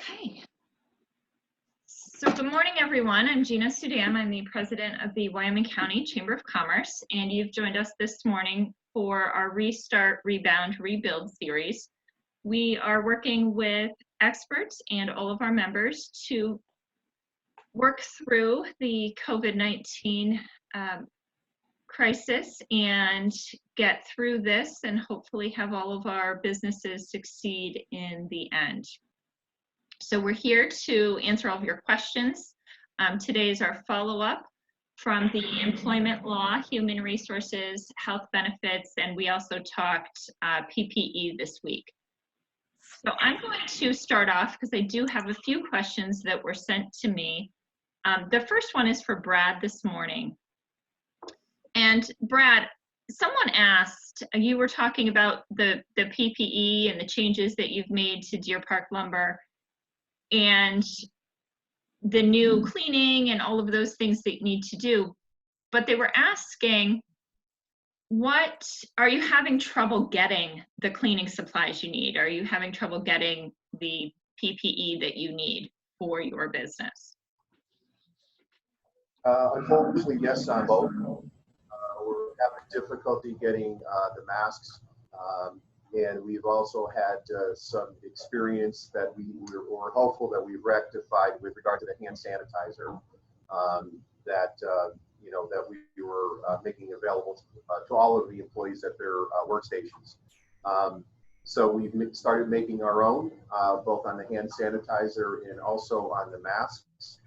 Okay. So good morning, everyone. I'm Gina Sudam. I'm the president of the Wyoming County Chamber of Commerce, and you've joined us this morning for our Restart, Rebound, Rebuild series. We are working with experts and all of our members to work through the COVID-19 crisis and get through this and hopefully have all of our businesses succeed in the end. So we're here to answer all of your questions. Today is our follow-up from the employment law, human resources, health benefits, and we also talked PPE this week. So I'm going to start off because I do have a few questions that were sent to me. The first one is for Brad this morning. And Brad, someone asked, you were talking about the PPE and the changes that you've made to Deer Park Lumber and the new cleaning and all of those things that you need to do. But they were asking, what are you having trouble getting the cleaning supplies you need? Are you having trouble getting the PPE that you need for your business? Unfortunately, yes on both. We're having difficulty getting the masks, and we've also had some experience that we're hopeful that we've rectified with regard to the hand sanitizer that we were making available to all of the employees at their workstations. So we've started making our own, both on the hand sanitizer and also on the masks.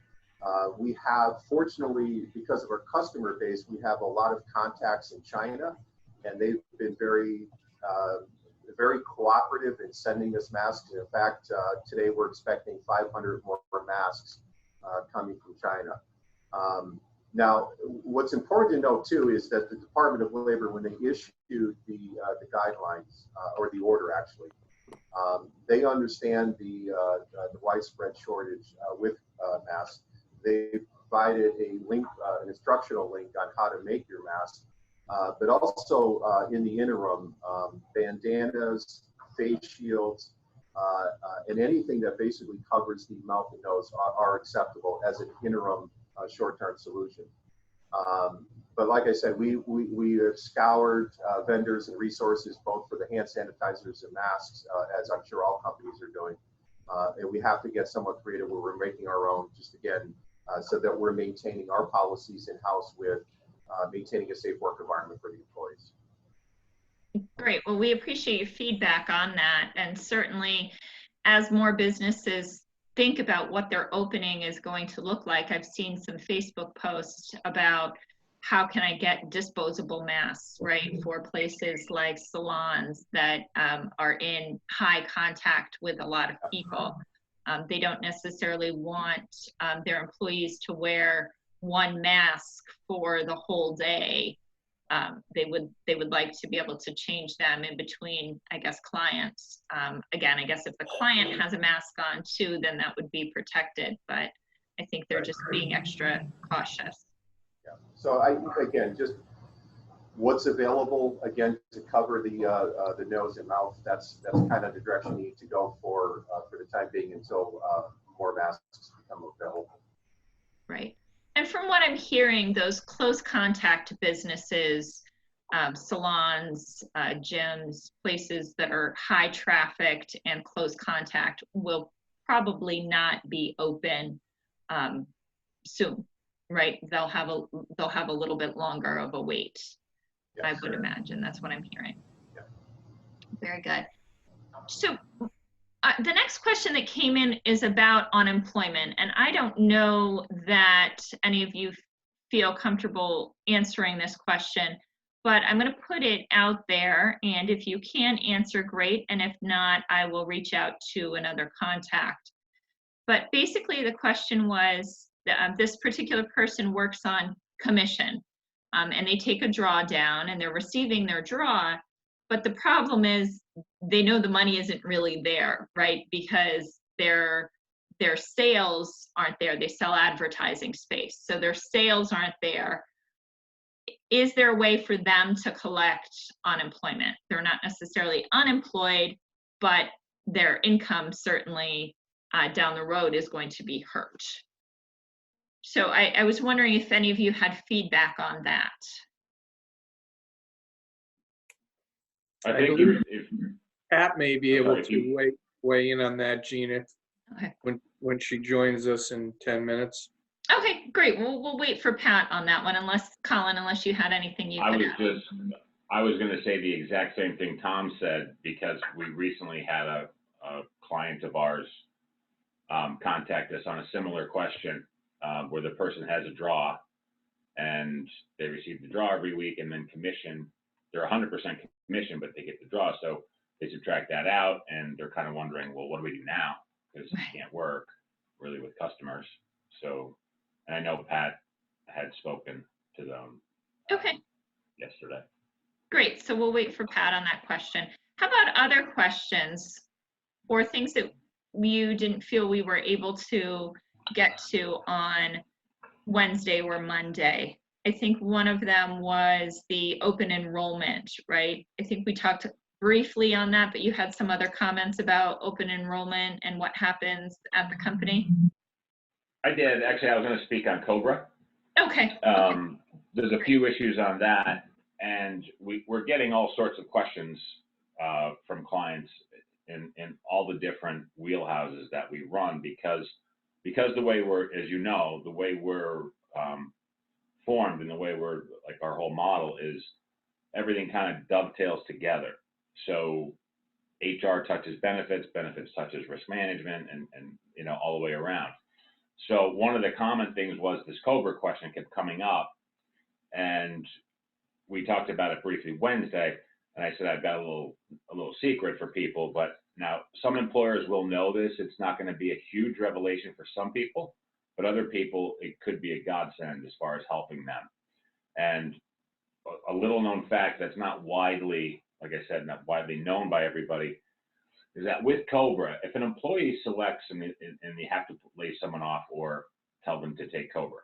We have, fortunately, because of our customer base, we have a lot of contacts in China, and they've been very cooperative in sending us masks. In fact, today we're expecting 500 more masks coming from China. Now, what's important to note too is that the Department of Labor, when they issued the guidelines or the order actually, they understand the widespread shortage with masks. They provided a link, an instructional link on how to make your mask, but also in the interim, bandanas, face shields, and anything that basically covers the mouth and nose are acceptable as an interim short-term solution. But like I said, we have scoured vendors and resources both for the hand sanitizers and masks, as I'm sure all companies are doing. And we have to get somewhat creative where we're making our own, just again, so that we're maintaining our policies in-house with maintaining a safe work environment for the employees. Great. Well, we appreciate your feedback on that. And certainly, as more businesses think about what their opening is going to look like, I've seen some Facebook posts about how can I get disposable masks, right, for places like salons that are in high contact with a lot of people. They don't necessarily want their employees to wear one mask for the whole day. They would like to be able to change them in between, I guess, clients. Again, I guess if the client has a mask on too, then that would be protected. But I think they're just being extra cautious. Yeah. So again, just what's available again to cover the nose and mouth. That's kind of the direction you need to go for the time being until more masks become available. Right. And from what I'm hearing, those close contact businesses, salons, gyms, places that are high trafficked and close contact will probably not be open soon, right? They'll have a little bit longer of a wait. Yes, I would imagine. That's what I'm hearing. Yeah. Very good. So the next question that came in is about unemployment, and I don't know that any of you feel comfortable answering this question, but I'm going to put it out there, and if you can answer, great, and if not, I will reach out to another contact. But basically the question was, this particular person works on commission, and they take a drawdown, and they're receiving their draw, but the problem is they know the money isn't really there, right? Because their sales aren't there. They sell advertising space, so their sales aren't there. Is there a way for them to collect unemployment? They're not necessarily unemployed, but their income certainly down the road is going to be hurt. So I was wondering if any of you had feedback on that. I I think believe if Pat may be I'm able sorry, if to you- weigh in on that, Gina, Okay. when she joins us in 10 minutes. Okay, great. We'll wait for Pat on that one, Colin, unless you had anything you could add. I was going to say the exact same thing Tom said, because we recently had a client of ours contact us on a similar question, where the person has a draw and they receive the draw every week, and then commission, they're 100% commission, but they get the draw. So they subtract that out, and they're kind of wondering, well, what do we do now? Because it can't work really with customers. So, and I know Pat had spoken to them Okay, yesterday. great. So we'll wait for Pat on that question. How about other questions or things that you didn't feel we were able to get to on Wednesday or Monday? I think one of them was the open enrollment, right? I think we talked briefly on that, but you had some other comments about open enrollment and what happens at the company. I did. Actually, I was going to speak on Cobra. Okay. There's a few issues on that, and we're getting all sorts of questions from clients in all the different wheelhouses that we run, because the way we're, as you know, the way we're formed and the way we're, like, our whole model is everything kind of dovetails together. So HR touches benefits, benefits touches risk management, and you know, all the way around. So one of the common things was this Cobra question kept coming up, and we talked about it briefly Wednesday, and I said I've got a little secret for people, but now some employers will know this. It's not going to be a huge revelation for some people, but other people, it could be a godsend as far as helping them. And a little known fact that's not widely, like I said, not widely known by everybody, is that with Cobra, if an employee selects and they have to lay someone off or tell them to take Cobra,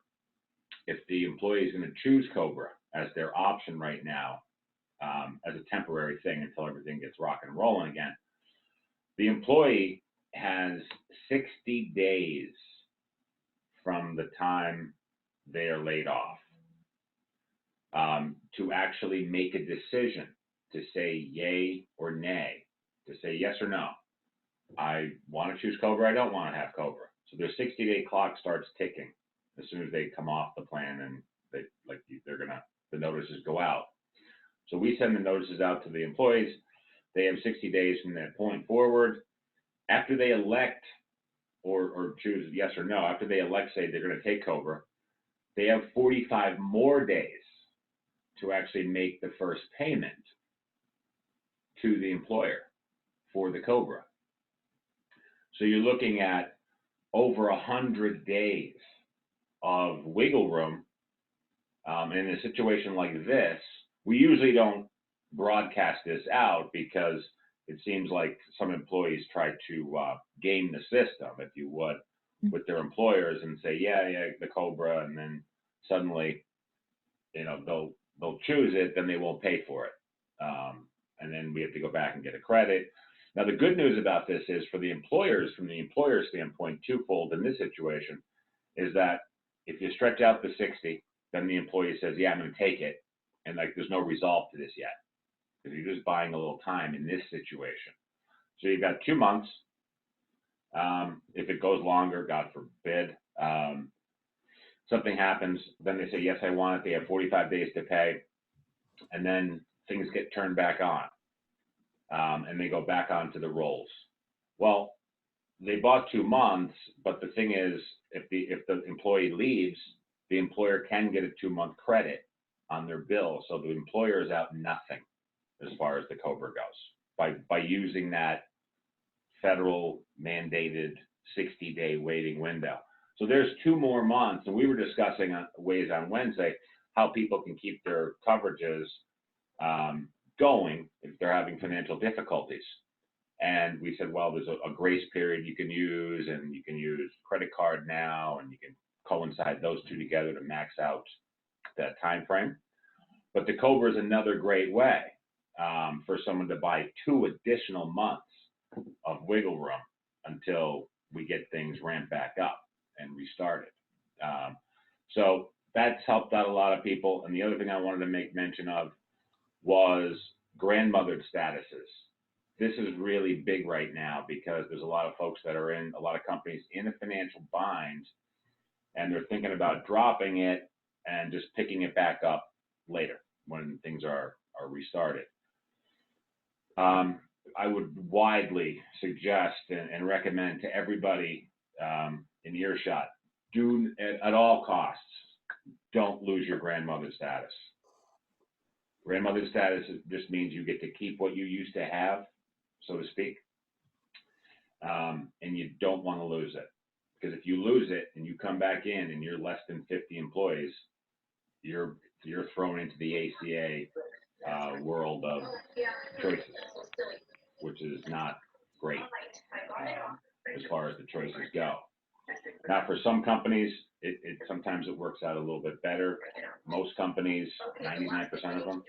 if the employee is going to choose Cobra as their option right now, as a temporary thing until everything gets rock and rolling again, the employee has 60 days from the time they are laid off to actually make a decision, to say yay or nay, to say yes or no. I want to choose Cobra, I don't want to have Cobra. So their 60-day clock starts ticking as soon as they come off the plan, and the notices go out. So we send the notices out to the employees. They have 60 days from that point forward. After they elect or choose yes or no, after they elect, say they're going to take Cobra, they have 45 more days to actually make the first payment to the employer for the Cobra. So you're looking at over 100 days of wiggle room. In a situation like this, we usually don't broadcast this out because it seems like some employees try to game the system, if you would, with their employers and say, yeah, the Cobra, and then suddenly, you know, they'll choose it, then they won't pay for it. And then we have to go back and get a credit. Now, the good news about this is for the employers, from the employer standpoint, twofold in this situation, is that if you stretch out the 60, then the employee says, yeah, I'm going to take it. And like, there's no resolve to this yet, because you're just buying a little time in this situation. So you've got 2 months. If it goes longer, God forbid, something happens, then they say, yes, I want it. They have 45 days to pay. And then things get turned back on. And they go back onto the rolls. Well, they bought 2 months, but the thing is, if the employee leaves, the employer can get a 2-month credit on their bill. So the employer is out nothing as far as the Cobra goes by using that federal mandated 60-day waiting window. So there's 2 more months, and we were discussing ways on Wednesday how people can keep their coverages going if they're having financial difficulties. And we said, well, there's a grace period you can use, and you can use credit card now, and you can coincide those two together to max out that time frame. But the Cobra is another great way for someone to buy 2 additional months of wiggle room until we get things ramped back up and restarted. So that's helped out a lot of people. And the other thing I wanted to make mention of was grandmothered statuses. This is really big right now because there's a lot of folks that are in, a lot of companies in a financial bind, and they're thinking about dropping it and just picking it back up later when things are restarted. I would widely suggest and recommend to everybody in earshot, do at all costs, don't lose your grandmother status. Grandmother status just means you get to keep what you used to have, so to speak, and you don't want to lose it. Because if you lose it and you come back in and you're less than 50 employees, you're thrown into the ACA world of choices, which is not great as far as the choices go. Now, for some companies, sometimes it works out a little bit better. Most companies, 99% of them,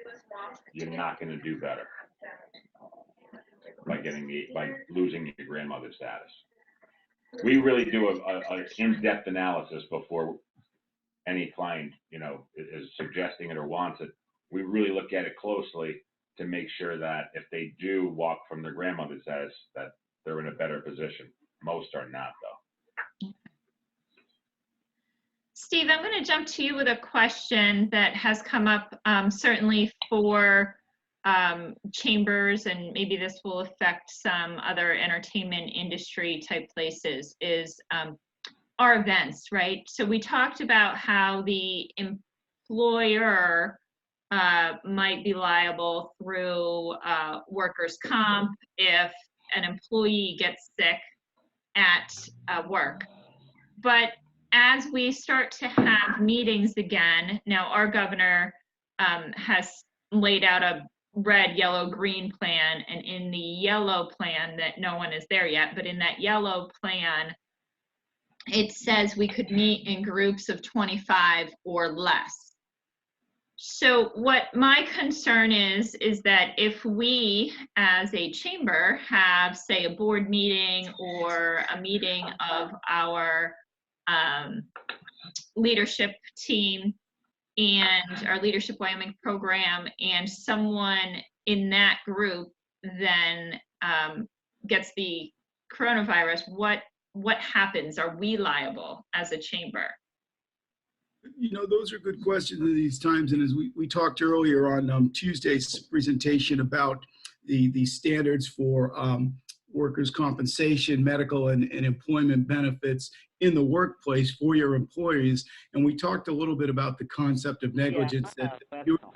you're not going to do better by losing your grandmother status. We really do an in-depth analysis before any client, is suggesting it or wants it. We really look at it closely to make sure that if they do walk from their grandmother status, that they're in a better position. Most are not, though. Steve, I'm going to jump to you with a question that has come up certainly for chambers, and maybe this will affect some other entertainment industry type places, is our events, right? So we talked about how the employer might be liable through workers' comp if an employee gets sick at work. But as we start to have meetings again, now our governor has laid out a red, yellow, green plan, and in the yellow plan, that no one is there yet, but in that yellow plan, it says we could meet in groups of 25 or less. So what my concern is that if we as a chamber have, say, a board meeting or a meeting of our leadership team and our Leadership Wyoming program, and someone in that group then gets the coronavirus, what happens? Are we liable as a chamber? Those are good questions at these times. And as we talked earlier on Tuesday's presentation about the standards for workers' compensation, medical and employment benefits in the workplace for your employees. And we talked a little bit about the concept of negligence that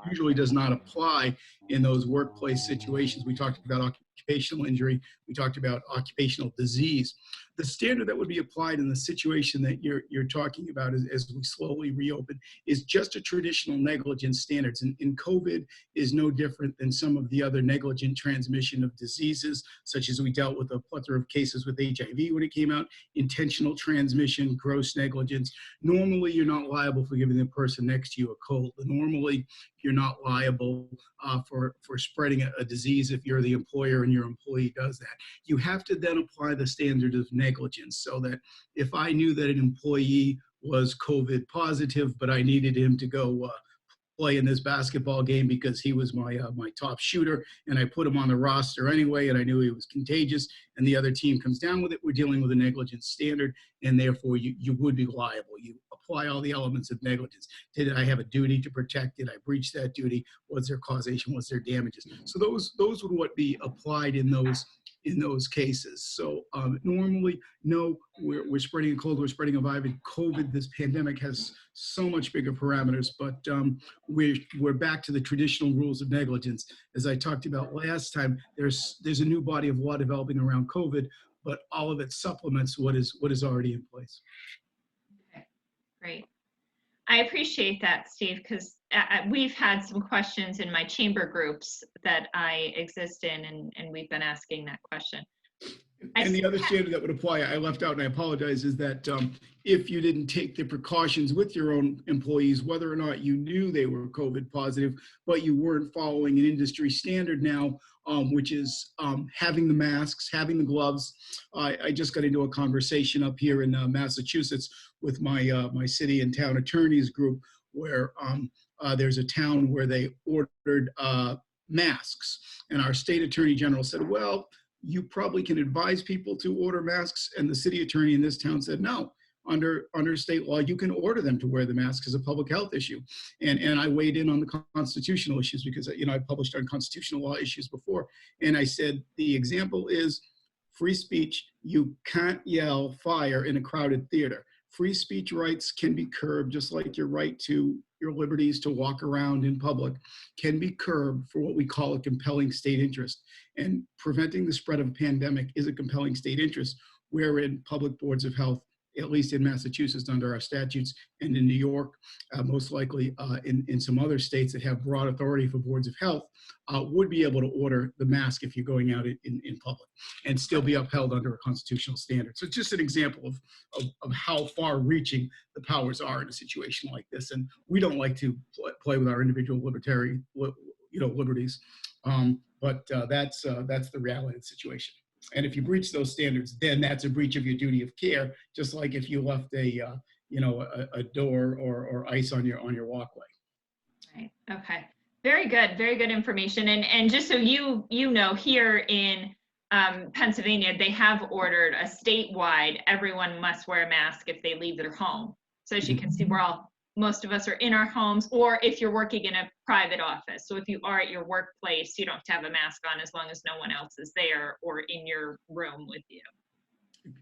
usually does not apply in those workplace situations. We talked about occupational injury. We talked about occupational disease. The standard that would be applied in the situation that you're talking about as we slowly reopen is just a traditional negligence standards. And COVID is no different than some of the other negligent transmission of diseases, such as we dealt with a plethora of cases with HIV when it came out, intentional transmission, gross negligence. Normally, you're not liable for giving the person next to you a cold. Normally, you're not liable for spreading a disease if you're the employer and your employee does that. You have to then apply the standard of negligence, so that if I knew that an employee was COVID positive, but I needed him to go play in this basketball game because he was my top shooter, and I put him on the roster anyway, and I knew he was contagious, and the other team comes down with it, we're dealing with a negligence standard, and therefore you would be liable. You apply all the elements of negligence. Did I have a duty to protect? Did I breach that duty? Was there causation? Was there damages? So those would what be applied in those cases. So normally, no, we're spreading a cold, we're spreading a virus. COVID, this pandemic has so much bigger parameters, but we're back to the traditional rules of negligence. As I talked about last time, there's a new body of law developing around COVID, but all of it supplements what is already in place. Okay, great. I appreciate that, Steve, because we've had some questions in my chamber groups that I exist in, and we've been asking that question. And the other standard that would apply, I left out and I apologize, is that if you didn't take the precautions with your own employees, whether or not you knew they were COVID positive, but you weren't following an industry standard now which is having the masks, having the gloves. I just got into a conversation up here in Massachusetts with my city and town attorneys group, where there's a town where they ordered masks, and our state attorney general said, well, you probably can advise people to order masks, and the city attorney in this town said, no, under state law, you can order them to wear the mask as a public health issue. And I weighed in on the constitutional issues because, I published on constitutional law issues before. And I said, the example is free speech. You can't yell fire in a crowded theater. Free speech rights can be curbed, just like your right to your liberties to walk around in public can be curbed for what we call a compelling state interest. And preventing the spread of a pandemic is a compelling state interest, wherein public boards of health, at least in Massachusetts under our statutes, and in New York, most likely in some other states that have broad authority for boards of health, would be able to order the mask if you're going out in public and still be upheld under a constitutional standard. So it's just an example of how far reaching the powers are in a situation like this. And we don't like to play with our individual libertarian, liberties, but that's the reality of the situation. And if you breach those standards, then that's a breach of your duty of care, just like if you left a door or ice on your walkway. Right. Okay. Very good information. And just so you know, here in Pennsylvania, they have ordered a statewide, everyone must wear a mask if they leave their home. So as you can see, most of us are in our homes, or if you're working in a private office. So if you are at your workplace, you don't have to have a mask on as long as no one else is there or in your room with you.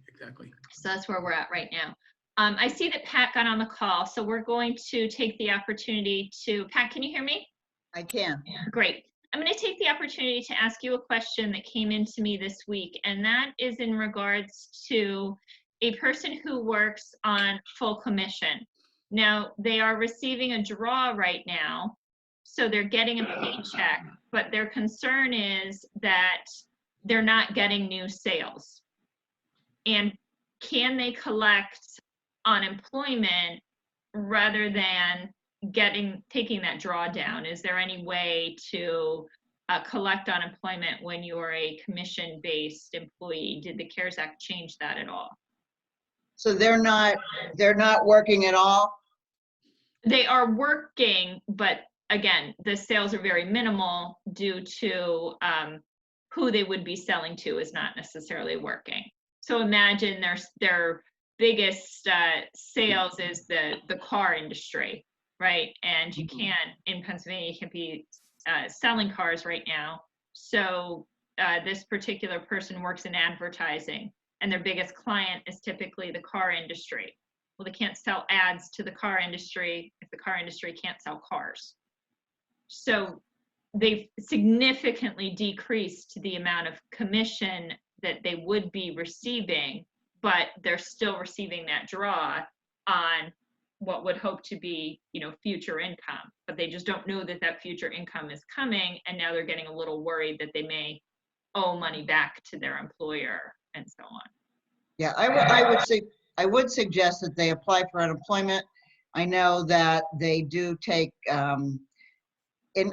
Exactly. So that's where we're at right now. I see that Pat got on the call, so we're going to take the opportunity to, Pat, can you hear me? I can. Great. I'm going to take the opportunity to ask you a question that came into me this week, and that is in regards to a person who works on full commission. Now, they are receiving a draw right now, so they're getting a paycheck, but their concern is that they're not getting new sales. And can they collect unemployment rather than taking that drawdown? Is there any way to collect unemployment when you're a commission-based employee? Did the CARES Act change that at all? So they're not working at all? They are working, but again, the sales are very minimal due to who they would be selling to is not necessarily working. So imagine their biggest sales is the car industry, right? And you can't, in Pennsylvania, you can't be selling cars right now. So this particular person works in advertising, and their biggest client is typically the car industry. Well, they can't sell ads to the car industry if the car industry can't sell cars. So they've significantly decreased the amount of commission that they would be receiving, but they're still receiving that draw on what would hope to be, future income. But they just don't know that future income is coming, and now they're getting a little worried that they may owe money back to their employer and so on. Yeah, I would suggest that they apply for unemployment. I know that they do take,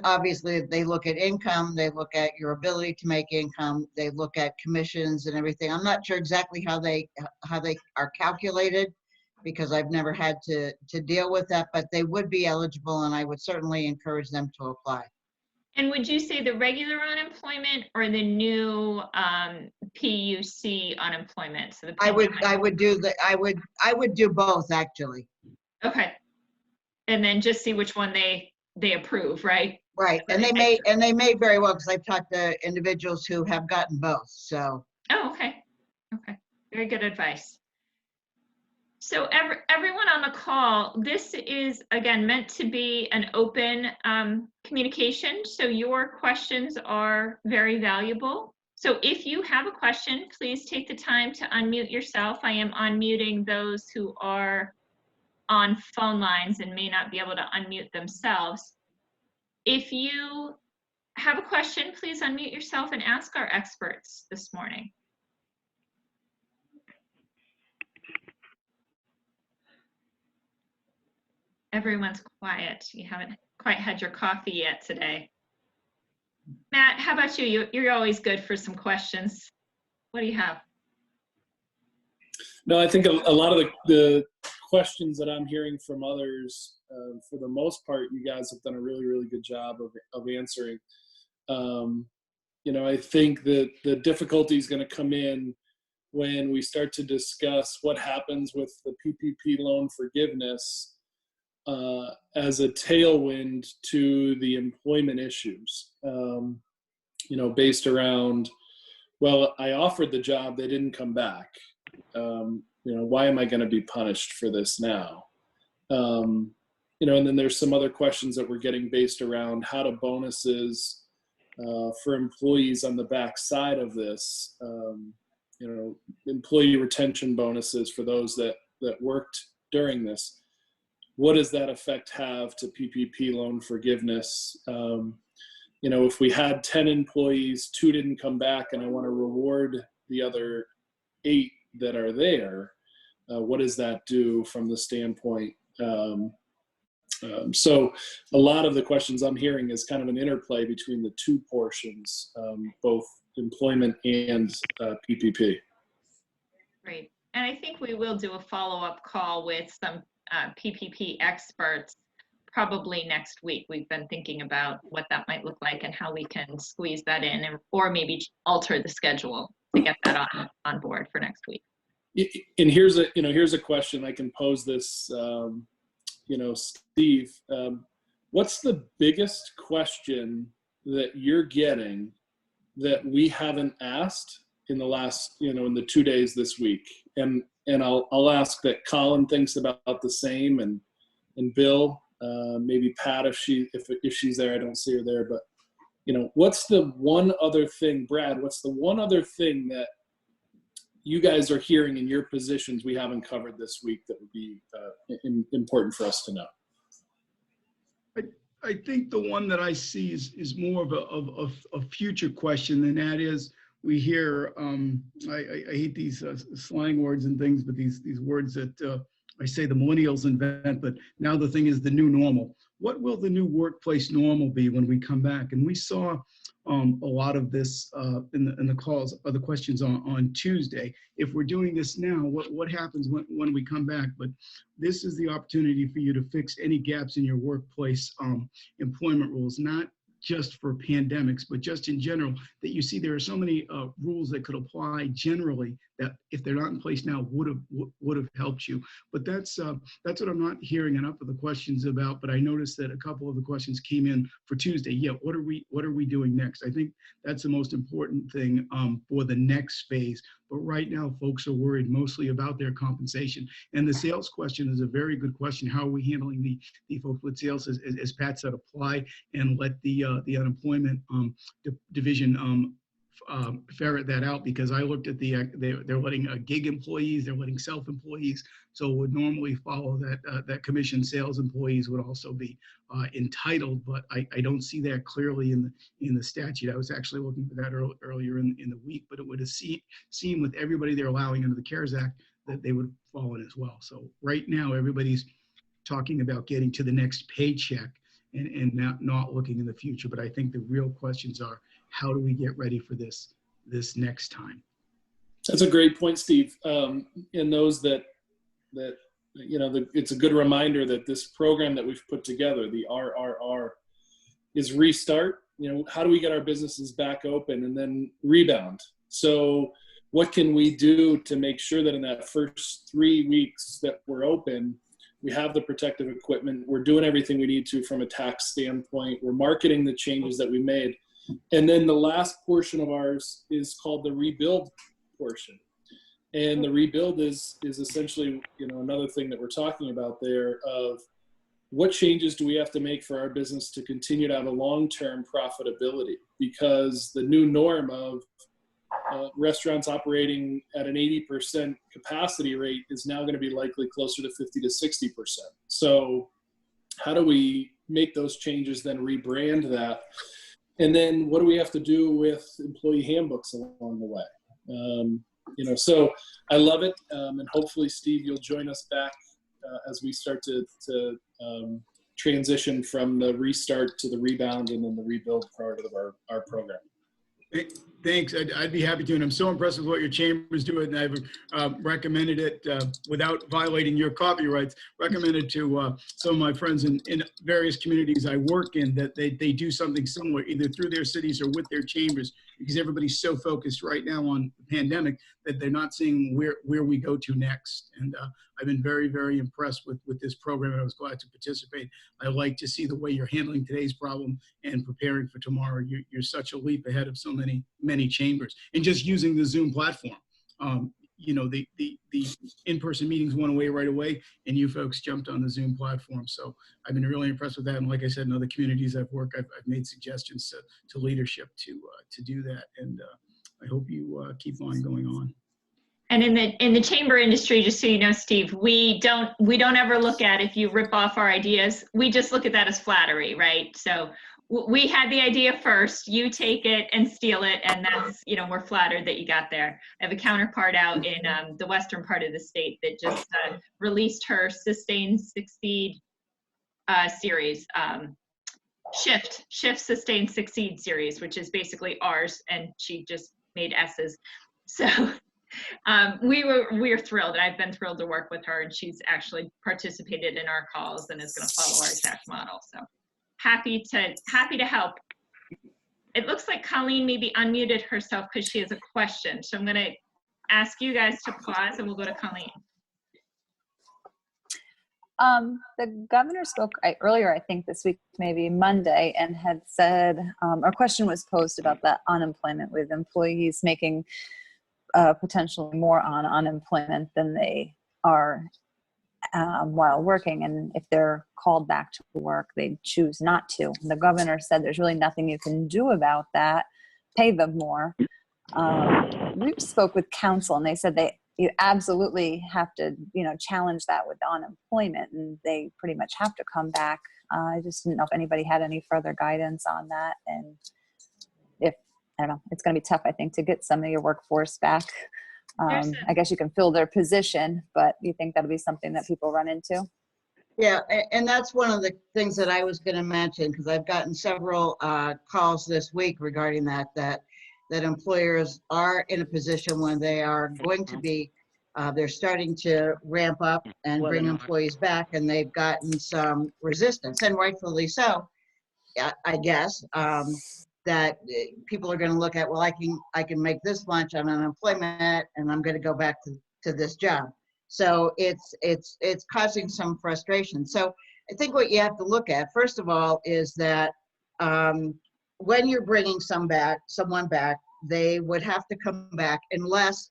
obviously they look at income, they look at your ability to make income, they look at commissions and everything. I'm not sure exactly how they are calculated, because I've never had to deal with that, but they would be eligible, and I would certainly encourage them to apply. And would you say the regular unemployment or the new PUC unemployment? So I would do both, actually. Okay. And then just see which one they approve, right? Right. And they may very well, because I've talked to individuals who have gotten both. So. Oh, okay. Okay. Very good advice. So everyone on the call, this is, again, meant to be an open communication. So your questions are very valuable. So if you have a question, please take the time to unmute yourself. I am unmuting those who are on phone lines and may not be able to unmute themselves. If you have a question, please unmute yourself and ask our experts this morning. Everyone's quiet. You haven't quite had your coffee yet today. Matt, how about you? You're always good for some questions. What do you have? No, I think a lot of the questions that I'm hearing from others, for the most part, you guys have done a really, really good job of answering. I think that the difficulty is going to come in when we start to discuss what happens with the PPP loan forgiveness as a tailwind to the employment issues, based around, well, I offered the job, they didn't come back. Why am I going to be punished for this now? And then there's some other questions that we're getting based around how do bonuses for employees on the back side of this, employee retention bonuses for those that worked during this. What does that effect have to PPP loan forgiveness? If we had 10 employees, 2 didn't come back, and I want to reward the other 8 that are there, what does that do from the standpoint? So a lot of the questions I'm hearing is kind of an interplay between the 2 portions, both employment and PPP. Great. And I think we will do a follow-up call with some PPP experts probably next week. We've been thinking about what that might look like and how we can squeeze that in, or maybe alter the schedule to get that on board for next week. And here's a question I can pose this, Steve. What's the biggest question that you're getting that we haven't asked in the last, in the 2 days this week? And I'll ask that Colin thinks about the same, and Bill, maybe Pat if she's there. I don't see her there, but what's the one other thing, Brad? What's the one other thing that you guys are hearing in your positions we haven't covered this week that would be important for us to know? I think the one that I see is more of a future question, and that is, we hear, I hate these slang words and things, but these words that I say the millennials invent, but now the thing is the new normal. What will the new workplace normal be when we come back? And we saw a lot of this in the calls, the questions on Tuesday. If we're doing this now, what happens when we come back? But this is the opportunity for you to fix any gaps in your workplace employment rules, not just for pandemics, but just in general, that you see there are so many rules that could apply generally that if they're not in place now would have helped you. But that's what I'm not hearing enough of the questions about. But I noticed that a couple of the questions came in for Tuesday. Yeah, what are we doing next? I think that's the most important thing for the next phase. But right now, folks are worried mostly about their compensation. And the sales question is a very good question. How are we handling the folks with sales? As Pat said, apply and let the unemployment division ferret that out, because I looked at they're letting gig employees, they're letting self-employees, so it would normally follow that commission sales employees would also be entitled, but I don't see that clearly in the statute. I was actually looking for that earlier in the week, but it would have seemed with everybody they're allowing under the CARES Act that they would fall in as well. So right now everybody's talking about getting to the next paycheck and not looking in the future. But I think the real questions are, how do we get ready for this next time? That's a great point, Steve. And those that it's a good reminder that this program that we've put together, the RRR, is restart. How do we get our businesses back open and then rebound? So what can we do to make sure that in that first 3 weeks that we're open, we have the protective equipment, we're doing everything we need to from a tax standpoint, we're marketing the changes that we made. And then the last portion of ours is called the rebuild portion. And the rebuild is essentially, another thing that we're talking about there of what changes do we have to make for our business to continue to have a long-term profitability? Because the new norm of restaurants operating at an 80% capacity rate is now going to be likely closer to 50 to 60%. So how do we make those changes, then rebrand that? And then what do we have to do with employee handbooks along the way? So I love it. And hopefully, Steve, you'll join us back as we start to transition from the restart to the rebound and then the rebuild part of our program. Thanks. I'd be happy to. And I'm so impressed with what your chambers do. And I've recommended it without violating your copyrights, recommended to some of my friends in various communities I work in that they do something similar, either through their cities or with their chambers, because everybody's so focused right now on the pandemic that they're not seeing where we go to next. And I've been very, very impressed with this program, and I was glad to participate. I like to see the way you're handling today's problem and preparing for tomorrow. You're such a leap ahead of so many chambers, and just using the Zoom platform. You know, the in-person meetings went away right away, and you folks jumped on the Zoom platform. So I've been really impressed with that. And like I said, in other communities I've worked, I've made suggestions to leadership to do that. And I hope you keep on going on. And in the chamber industry, just so you know, Steve, we don't ever look at if you rip off our ideas. We just look at that as flattery, right? So we had the idea first, you take it and steal it, and that's, you know, we're flattered that you got there. I have a counterpart out in the western part of the state that just released her Sustain, Succeed series, Shift, Sustain, Succeed series, which is basically ours, and she just made S's. So we were thrilled, and I've been thrilled to work with her, and she's actually participated in our calls and is going to follow our exact model. So happy to help. It looks like Colleen maybe unmuted herself because she has a question. So I'm going to ask you guys to pause, and we'll go to Colleen. The governor spoke earlier, I think this week, maybe Monday, and had said, our question was posed about the unemployment with employees making potentially more on unemployment than they are while working. And if they're called back to work, they choose not to. And the governor said there's really nothing you can do about that, pay them more. We spoke with council, and they said you absolutely have to, you know, challenge that with unemployment, and they pretty much have to come back. I just didn't know if anybody had any further guidance on that. And if, I don't know, it's going to be tough, I think, to get some of your workforce back. I guess you can fill their position, but do you think that'll be something that people run into? Yeah, and that's one of the things that I was going to mention, because I've gotten several calls this week regarding that employers are in a position when they are going to be, they're starting to ramp up and bring employees back, and they've gotten some resistance, and rightfully so, I guess, that people are going to look at, well, I can make this much on unemployment, and I'm going to go back to this job. So it's causing some frustration. So I think what you have to look at, first of all, is that when you're bringing someone back, they would have to come back unless,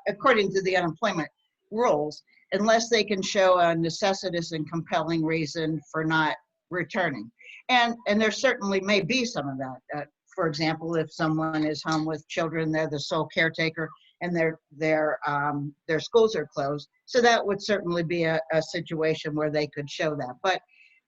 according to the unemployment rules, unless they can show a necessitous and compelling reason for not returning. And there certainly may be some of that. For example, if someone is home with children, they're the sole caretaker, and their schools are closed. So that would certainly be a situation where they could show that.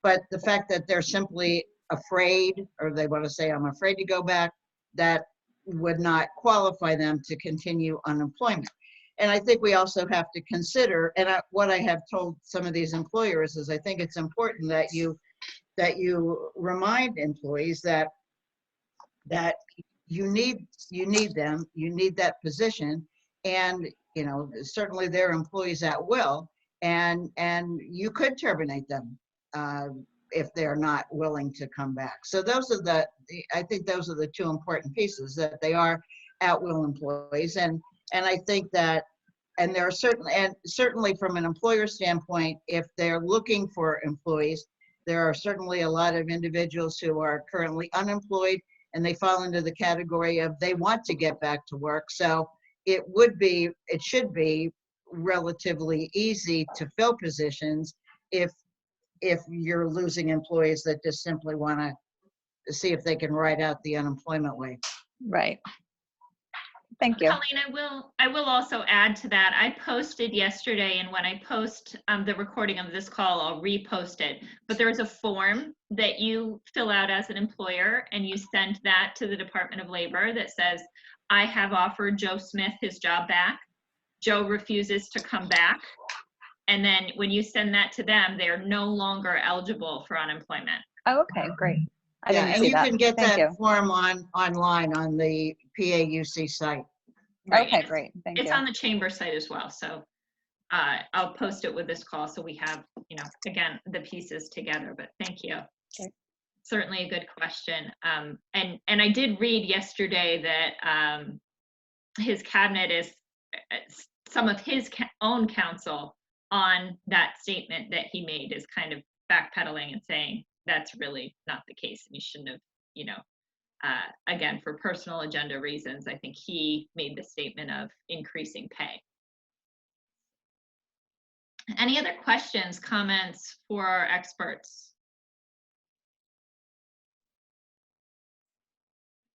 But the fact that they're simply afraid, or they want to say, I'm afraid to go back, that would not qualify them to continue unemployment. And I think we also have to consider, and what I have told some of these employers is, I think it's important that you remind employees that you need them, you need that position, and you know, certainly they're employees at will, and you could terminate them if they're not willing to come back. So I think those are the two important pieces, that they are at will employees, and I think that, and there are certainly from an employer standpoint, if they're looking for employees, there are certainly a lot of individuals who are currently unemployed, and they fall into the category of they want to get back to work. So it should be relatively easy to fill positions if you're losing employees that just simply want to see if they can ride out the unemployment wave. Right. Thank you. Colleen, I will also add to that. I posted yesterday, and when I post the recording of this call, I'll repost it. But there's a form that you fill out as an employer, and you send that to the Department of Labor that says, I have offered Joe Smith his job back. Joe refuses to come back, And then when you send that to them, they're no longer eligible for unemployment. Oh, okay, great. I Yeah, didn't and see you that. can get Thank that you. form online on the PAUC site. Right. Okay, great. Thank It's you. on the chamber site as well. So I'll post it with this call so we have, again, the pieces together, but thank you. Okay. Certainly a good question. And I did read yesterday that his cabinet is, some of his own counsel on that statement that he made is kind of backpedaling and saying that's really not the case. And you shouldn't have, again, for personal agenda reasons, I think he made the statement of increasing pay. Any other questions, comments for our experts?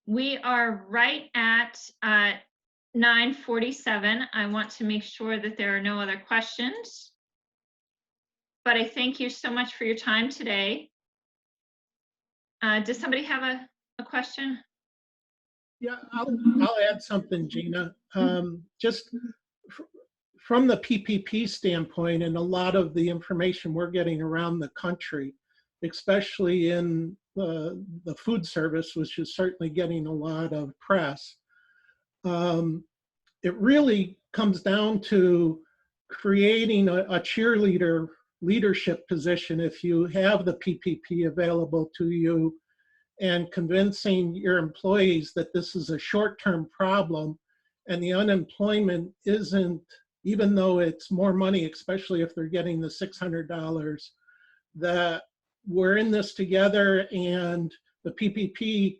We are right at 9:47. I want to make sure that there are no other questions. But I thank you so much for your time today. Does somebody have a question? Yeah, I'll add something, Gina. Just from the PPP standpoint, and a lot of the information we're getting around the country, especially in the food service, which is certainly getting a lot of press, it really comes down to creating a cheerleader leadership position if you have the PPP available to you, and convincing your employees that this is a short-term problem and the unemployment isn't, even though it's more money, especially if they're getting the $600, that we're in this together. And the PPP,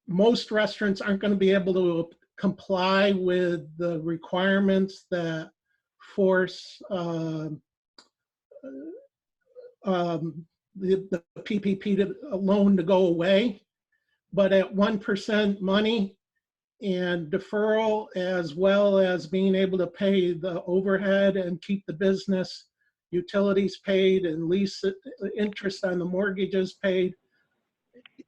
most restaurants aren't going to be able to comply with the requirements that force the PPP loan to go away, but at 1% money and deferral, as well as being able to pay the overhead and keep the business utilities paid and lease interest on the mortgages paid,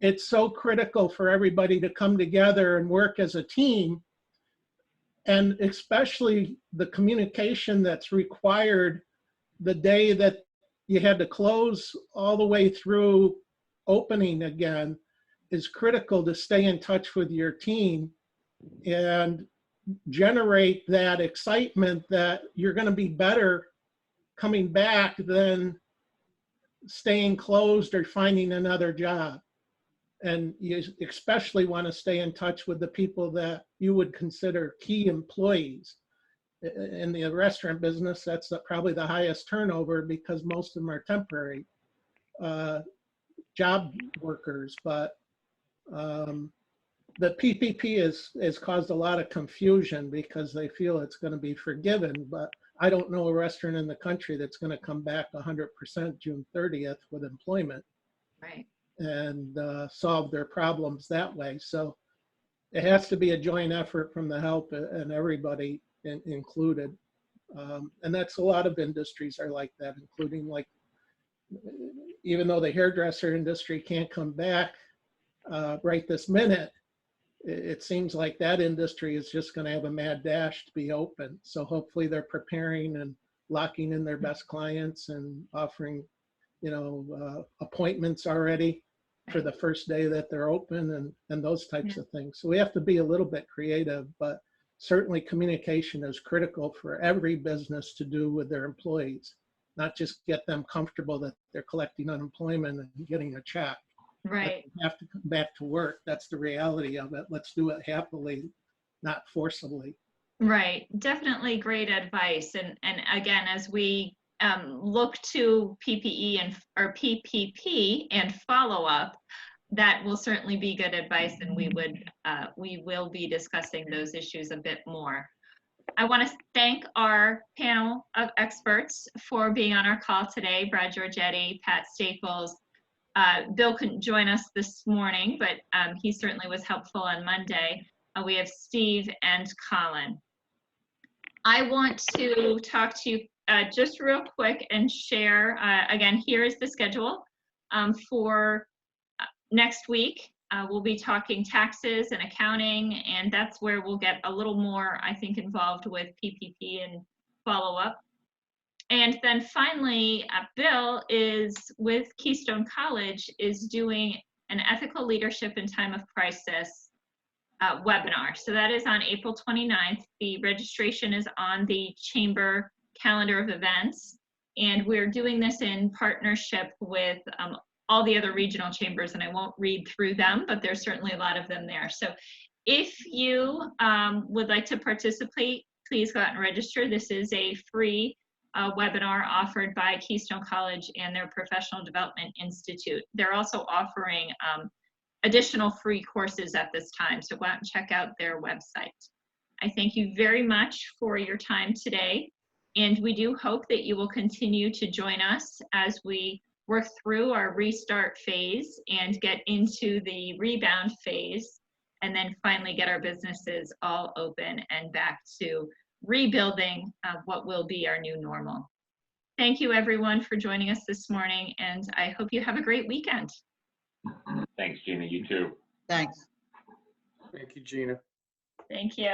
it's so critical for everybody to come together and work as a team, and especially the communication that's required the day that you had to close all the way through opening again is critical to stay in touch with your team and generate that excitement that you're going to be better coming back than staying closed or finding another job. And you especially want to stay in touch with the people that you would consider key employees. In the restaurant business, that's probably the highest turnover because most of them are temporary job workers. But the PPP has caused a lot of confusion because they feel it's going to be forgiven. But I don't know a restaurant in the country that's going to come back 100% June 30th with employment, Right. and solve their problems that way. So it has to be a joint effort from the help and everybody included. And that's a lot of industries are like that, including, like, even though the hairdresser industry can't come back right this minute, it seems like that industry is just going to have a mad dash to be open. So hopefully they're preparing and locking in their best clients and offering, appointments already for the first day that they're open, and those types of things. So we have to be a little bit creative, but certainly communication is critical for every business to do with their employees, not just get them comfortable that they're collecting unemployment and getting a check. Right. They have to come back to work. That's the reality of it. Let's do it happily, not forcibly. Right. Definitely great advice. And again, as we look to PPE or PPP and follow up, that will certainly be good advice, and we will be discussing those issues a bit more. I want to thank our panel of experts for being on our call today. Brad Giorgetti, Pat Staples. Bill couldn't join us this morning, but he certainly was helpful on Monday. We have Steve and Colin. I want to talk to you just real quick and share, again, here is the schedule for next week. We'll be talking taxes and accounting, and that's where we'll get a little more, I think, involved with PPP and follow-up. And then finally, Bill is with Keystone College, is doing an ethical leadership in time of crisis webinar. So that is on April 29th. The registration is on the chamber calendar of events. And we're doing this in partnership with all the other regional chambers, and I won't read through them, but there's certainly a lot of them there. So if you would like to participate, please go out and register. This is a free webinar offered by Keystone College and their Professional Development Institute. They're also offering additional free courses at this time, so go out and check out their website. I thank you very much for your time today, and we do hope that you will continue to join us as we work through our restart phase and get into the rebound phase, and then finally get our businesses all open and back to rebuilding what will be our new normal. Thank you everyone for joining us this morning, and I hope you have a great weekend. Thanks, Gina. You too. Thanks. Thank you, Gina. Thank you.